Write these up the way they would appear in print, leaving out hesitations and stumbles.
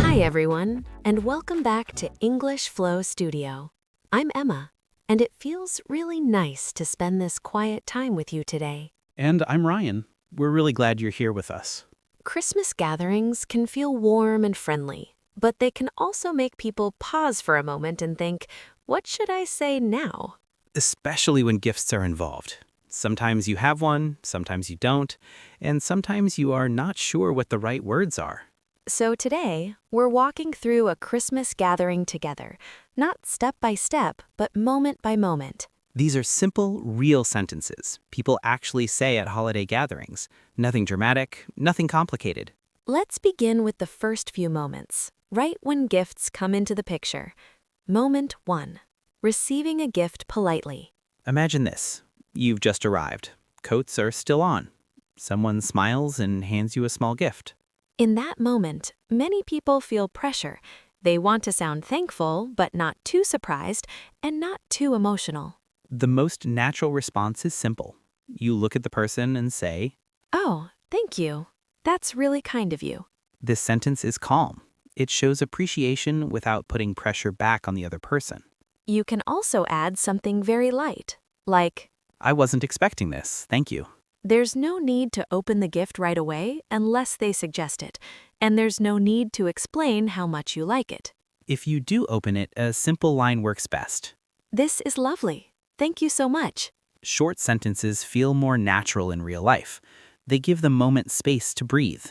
Hi, everyone, and welcome back to English Flow Studio. I'm Emma, and it feels really nice to spend this quiet time with you today. And I'm Ryan. We're really glad you're here with us. Christmas gatherings can feel warm and friendly, but they can also make people pause for a moment and think, what should I say now? Especially when gifts are involved. Sometimes you have one, sometimes you don't, and sometimes you are not sure what the right words are. So today, we're walking through a Christmas gathering together, not step by step, but moment by moment. These are simple, real sentences people actually say at holiday gatherings. Nothing dramatic, nothing complicated. Let's begin with the first few moments, right when gifts come into the picture. Moment 1. Receiving a gift politely. Imagine this. You've just arrived. Coats are still on. Someone smiles and hands you a small gift. In that moment, many people feel pressure. They want to sound thankful, but not too surprised and not too emotional. The most natural response is simple. You look at the person and say, Oh, thank you. That's really kind of you. this sentence is calm. It shows appreciation without putting pressure back on the other person. You can also add something very light, like, I wasn't expecting this, thank you. there's no need to open the gift right away unless they suggest it, and there's no need to explain how much you like it. If you do open it, a simple line works best. This is lovely. Thank you so much. Short sentences feel more natural in real life. They give the moment space to breathe.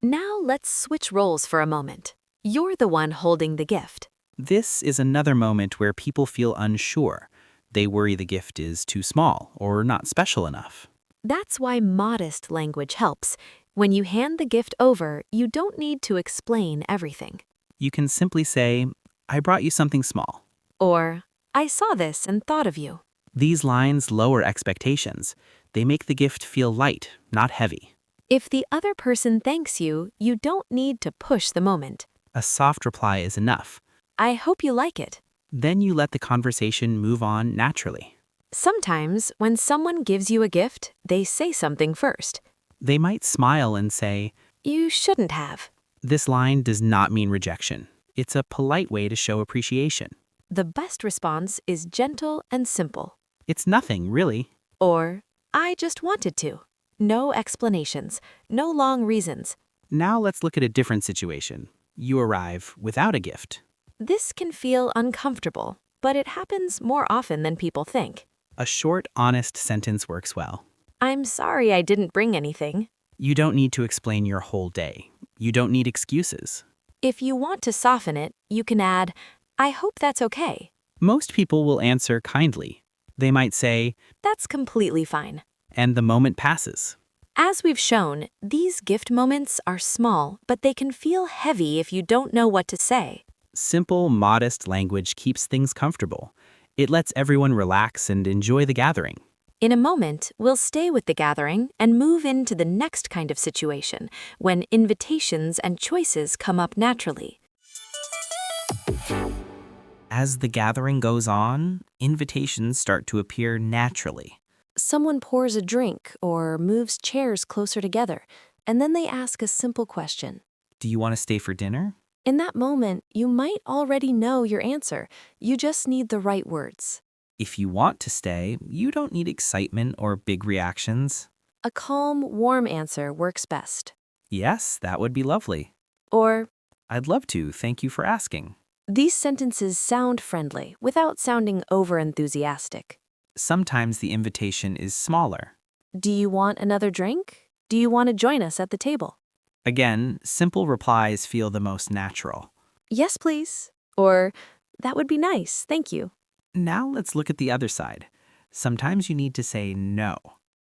Now let's switch roles for a moment. You're the one holding the gift. This is another moment where people feel unsure. They worry the gift is too small or not special enough. That's why modest language helps. When you hand the gift over, you don't need to explain everything. You can simply say, I brought you something small. Or, I saw this and thought of you. These lines lower expectations. They make the gift feel light, not heavy. If the other person thanks you, you don't need to push the moment. A soft reply is enough. I hope you like it. Then you let the conversation move on naturally. Sometimes, when someone gives you a gift, they say something first. They might smile and say, You shouldn't have. this line does not mean rejection. It's a polite way to show appreciation. The best response is gentle and simple. It's nothing, really. Or, I just wanted to. No explanations, no long reasons. Now let's look at a different situation. You arrive without a gift. This can feel uncomfortable, but it happens more often than people think. A short, honest sentence works well. I'm sorry I didn't bring anything. You don't need to explain your whole day. You don't need excuses. If you want to soften it, you can add, I hope that's okay. Most people will answer kindly. They might say, That's completely fine. and the moment passes. As we've shown, these gift moments are small, but they can feel heavy if you don't know what to say. Simple, modest language keeps things comfortable. It lets everyone relax and enjoy the gathering. In a moment, we'll stay with the gathering and move into the next kind of situation, when invitations and choices come up naturally. As the gathering goes on, invitations start to appear naturally. Someone pours a drink or moves chairs closer together, and then they ask a simple question. Do you want to stay for dinner? In that moment, you might already know your answer. You just need the right words. If you want to stay, you don't need excitement or big reactions. A calm, warm answer works best. Yes, that would be lovely. Or, I'd love to, thank you for asking. these sentences sound friendly without sounding over-enthusiastic. Sometimes the invitation is smaller. Do you want another drink? Do you want to join us at the table? Again, simple replies feel the most natural. Yes, please. Or, that would be nice, thank you. Now let's look at the other side. Sometimes you need to say no.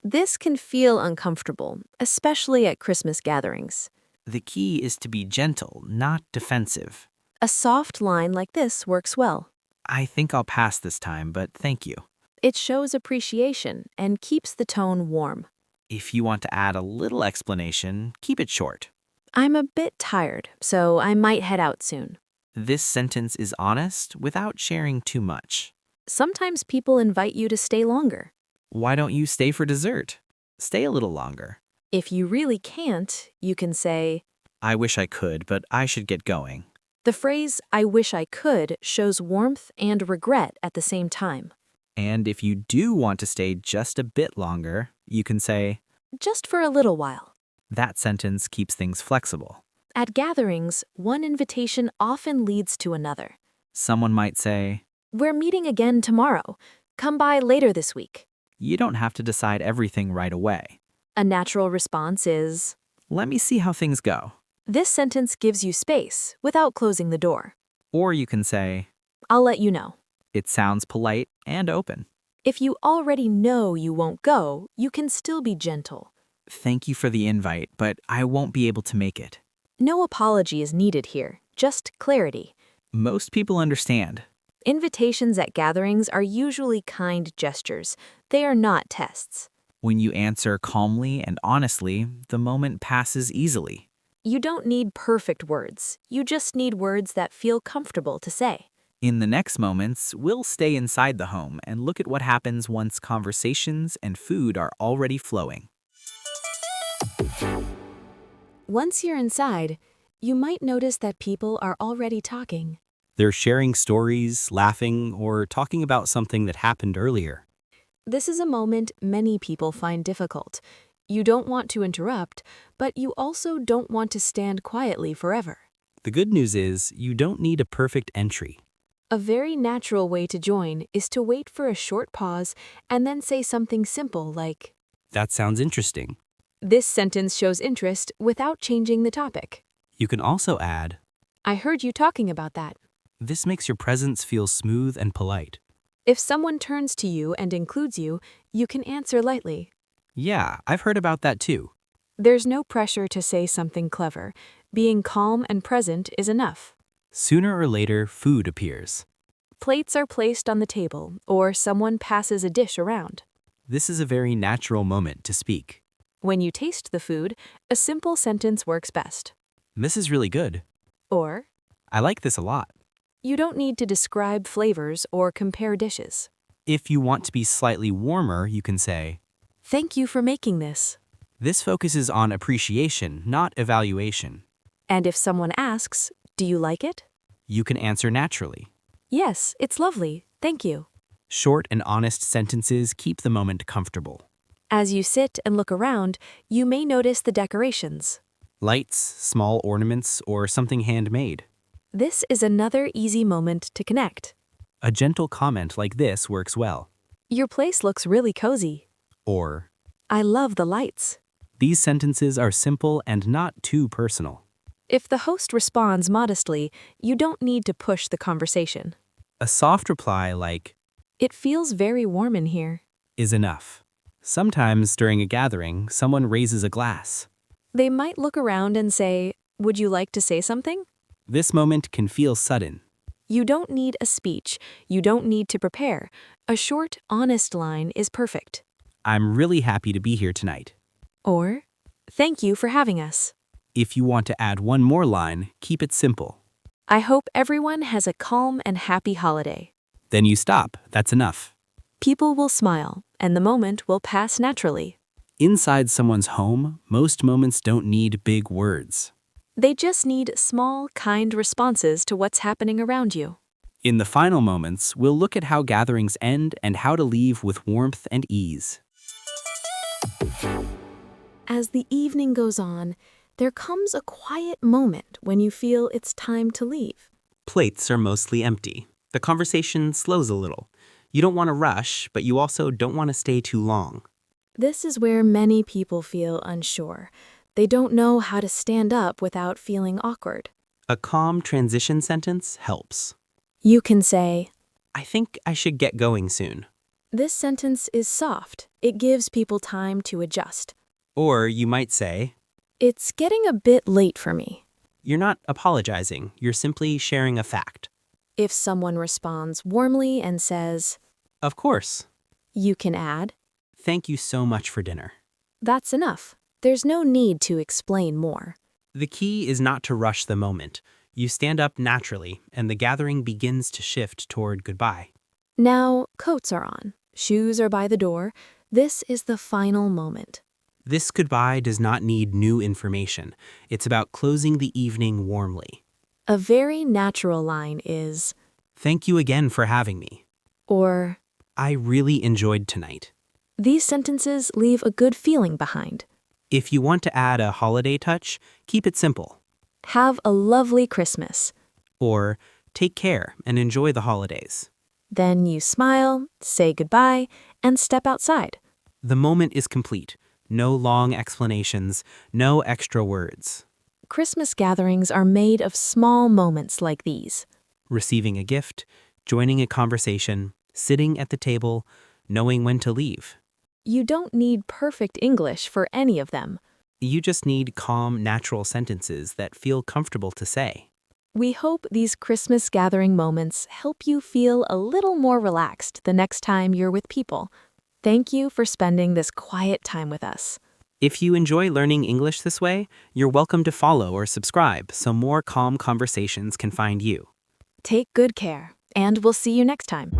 This can feel uncomfortable, especially at Christmas gatherings. The key is to be gentle, not defensive. A soft line like this works well. I think I'll pass this time, but thank you. It shows appreciation and keeps the tone warm. If you want to add a little explanation, keep it short. I'm a bit tired, so I might head out soon. This sentence is honest without sharing too much. Sometimes people invite you to stay longer. Why don't you stay for dessert? Stay a little longer. If you really can't, you can say, I wish I could, but I should get going. the phrase, I wish I could, shows warmth and regret at the same time. And if you do want to stay just a bit longer, you can say, Just for a little while. that sentence keeps things flexible. At gatherings, one invitation often leads to another. Someone might say, We're meeting again tomorrow. Come by later this week. you don't have to decide everything right away. A natural response is, Let me see how things go. this sentence gives you space without closing the door. Or you can say, I'll let you know. it sounds polite and open. If you already know you won't go, you can still be gentle. Thank you for the invite, but I won't be able to make it. No apology is needed here, just clarity. Most people understand. Invitations at gatherings are usually kind gestures. They are not tests. When you answer calmly and honestly, the moment passes easily. You don't need perfect words. You just need words that feel comfortable to say. In the next moments, we'll stay inside the home and look at what happens once conversations and food are already flowing. Once you're inside, you might notice that people are already talking. They're sharing stories, laughing, or talking about something that happened earlier. This is a moment many people find difficult. You don't want to interrupt, but you also don't want to stand quietly forever. The good news is, you don't need a perfect entry. A very natural way to join is to wait for a short pause and then say something simple like, That sounds interesting. this sentence shows interest without changing the topic. You can also add, I heard you talking about that. this makes your presence feel smooth and polite. If someone turns to you and includes you, you can answer lightly. Yeah, I've heard about that too. There's no pressure to say something clever. Being calm and present is enough. Sooner or later, food appears. Plates are placed on the table, or someone passes a dish around. This is a very natural moment to speak. When you taste the food, a simple sentence works best. This is really good. Or, I like this a lot. you don't need to describe flavors or compare dishes. If you want to be slightly warmer, you can say, Thank you for making this. this focuses on appreciation, not evaluation. And if someone asks, do you like it? You can answer naturally. Yes, it's lovely. Thank you. Short and honest sentences keep the moment comfortable. As you sit and look around, you may notice the decorations. Lights, small ornaments, or something handmade. This is another easy moment to connect. A gentle comment like this works well. Your place looks really cozy. Or, I love the lights. these sentences are simple and not too personal. If the host responds modestly, you don't need to push the conversation. A soft reply like, It feels very warm in here. is enough. Sometimes during a gathering, someone raises a glass. They might look around and say, would you like to say something? This moment can feel sudden. You don't need a speech. You don't need to prepare. A short, honest line is perfect. I'm really happy to be here tonight. Or, thank you for having us. If you want to add one more line, keep it simple. I hope everyone has a calm and happy holiday. Then you stop. That's enough. People will smile, and the moment will pass naturally. Inside someone's home, most moments don't need big words. They just need small, kind responses to what's happening around you. In the final moments, we'll look at how gatherings end and how to leave with warmth and ease. As the evening goes on, there comes a quiet moment when you feel it's time to leave. Plates are mostly empty. The conversation slows a little. You don't want to rush, but you also don't want to stay too long. This is where many people feel unsure. They don't know how to stand up without feeling awkward. A calm transition sentence helps. You can say, I think I should get going soon. this sentence is soft. It gives people time to adjust. Or you might say, It's getting a bit late for me. you're not apologizing, you're simply sharing a fact. If someone responds warmly and says, Of course. you can add, Thank you so much for dinner. that's enough. There's no need to explain more. The key is not to rush the moment. You stand up naturally, and the gathering begins to shift toward goodbye. Now, coats are on. Shoes are by the door. This is the final moment. This goodbye does not need new information. It's about closing the evening warmly. A very natural line is, Thank you again for having me. or, I really enjoyed tonight. these sentences leave a good feeling behind. If you want to add a holiday touch, keep it simple. Have a lovely Christmas. Or, take care and enjoy the holidays. Then you smile, say goodbye, and step outside. The moment is complete. No long explanations, no extra words. Christmas gatherings are made of small moments like these. Receiving a gift, joining a conversation, sitting at the table, knowing when to leave. You don't need perfect English for any of them. You just need calm, natural sentences that feel comfortable to say. We hope these Christmas gathering moments help you feel a little more relaxed the next time you're with people. Thank you for spending this quiet time with us. If you enjoy learning English this way, you're welcome to follow or subscribe so more calm conversations can find you. Take good care, and we'll see you next time.